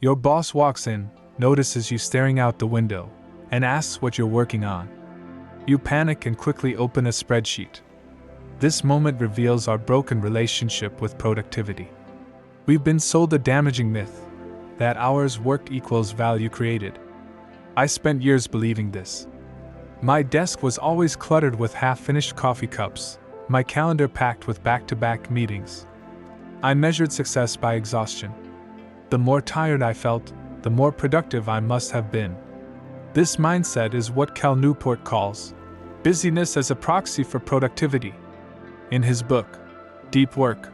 Your boss walks in, notices you staring out the window, and asks what you're working on. You panic and quickly open a spreadsheet. This moment reveals our broken relationship with productivity. We've been sold a damaging myth that hours worked equals value created. I spent years believing this. My desk was always cluttered with half-finished coffee cups, my calendar packed with back-to-back meetings. I measured success by exhaustion. The more tired I felt, the more productive I must have been. This mindset is what Newport calls busyness as a proxy for productivity. In his book, Deep Work,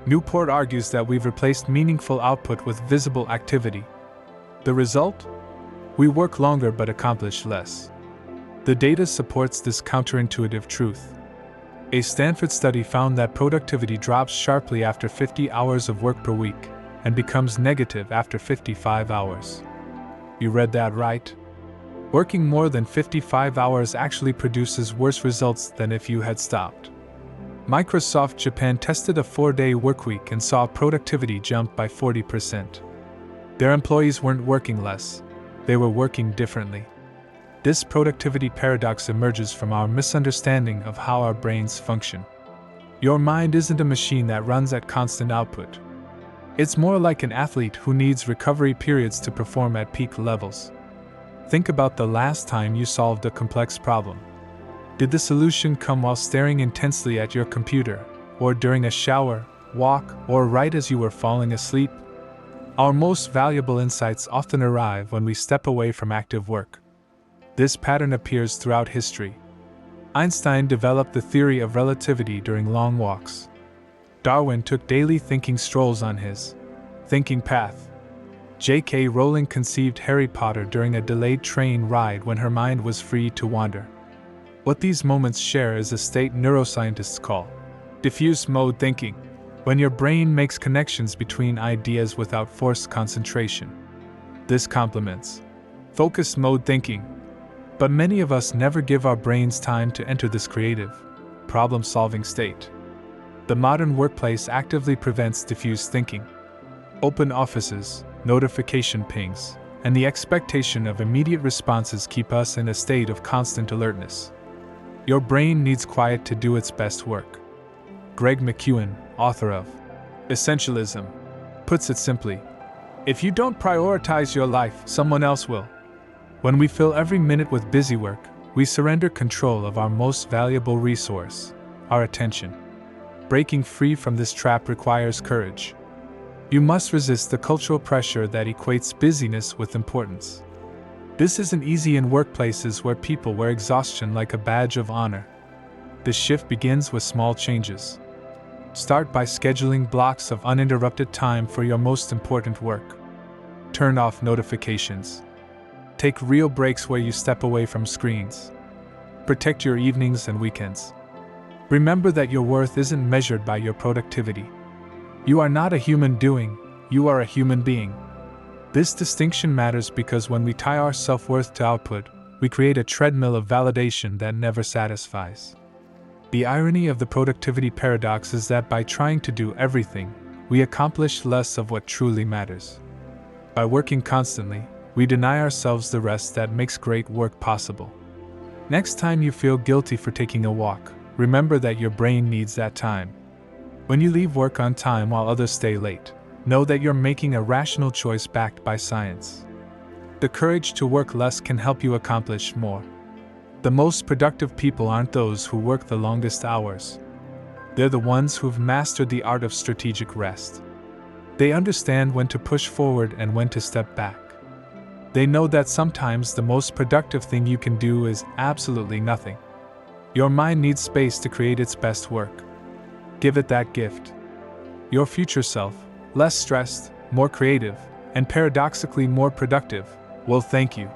Newport argues that we've replaced meaningful output with visible activity. The result? We work longer but accomplish less. The data supports this counterintuitive truth. A Stanford study found that productivity drops sharply after 50 hours of work per week and becomes negative after 55 hours. You read that right? Working more than 55 hours actually produces worse results than if you had stopped. Microsoft Japan tested a 4-day workweek and saw productivity jump by 40%. Their employees weren't working less, they were working differently. This productivity paradox emerges from our misunderstanding of how our brains function. Your mind isn't a machine that runs at constant output. It's more like an athlete who needs recovery periods to perform at peak levels. Think about the last time you solved a complex problem. Did the solution come while staring intensely at your computer, or during a shower, walk, or right as you were falling asleep? Our most valuable insights often arrive when we step away from active work. This pattern appears throughout history. Einstein developed the theory of relativity during long walks. Darwin took daily thinking strolls on his thinking path. JK Rowling conceived Harry Potter during a delayed train ride when her mind was free to wander. What these moments share is a state neuroscientists call diffuse mode thinking, when your brain makes connections between ideas without forced concentration. This complements focused mode thinking. But many of us never give our brains time to enter this creative, problem-solving state. The modern workplace actively prevents diffuse thinking. Open offices, notification pings, and the expectation of immediate responses keep us in a state of constant alertness. Your brain needs quiet to do its best work. McKeown, author of Essentialism, puts it simply: if you don't prioritize your life, someone else will. When we fill every minute with busy work, we surrender control of our most valuable resource, our attention. Breaking free from this trap requires courage. You must resist the cultural pressure that equates busyness with importance. This isn't easy in workplaces where people wear exhaustion like a badge of honor. The shift begins with small changes. Start by scheduling blocks of uninterrupted time for your most important work. Turn off notifications. Take real breaks where you step away from screens. Protect your evenings and weekends. Remember that your worth isn't measured by your productivity. You are not a human doing, you are a human being. This distinction matters because when we tie our self-worth to output, we create a treadmill of validation that never satisfies. The irony of the productivity paradox is that by trying to do everything, we accomplish less of what truly matters. By working constantly, we deny ourselves the rest that makes great work possible. Next time you feel guilty for taking a walk, remember that your brain needs that time. When you leave work on time while others stay late, know that you're making a rational choice backed by science. The courage to work less can help you accomplish more. The most productive people aren't those who work the longest hours. They're the ones who've mastered the art of strategic rest. They understand when to push forward and when to step back. They know that sometimes the most productive thing you can do is absolutely nothing. Your mind needs space to create its best work. Give it that gift. Your future self, less stressed, more creative, and paradoxically more productive, will thank you.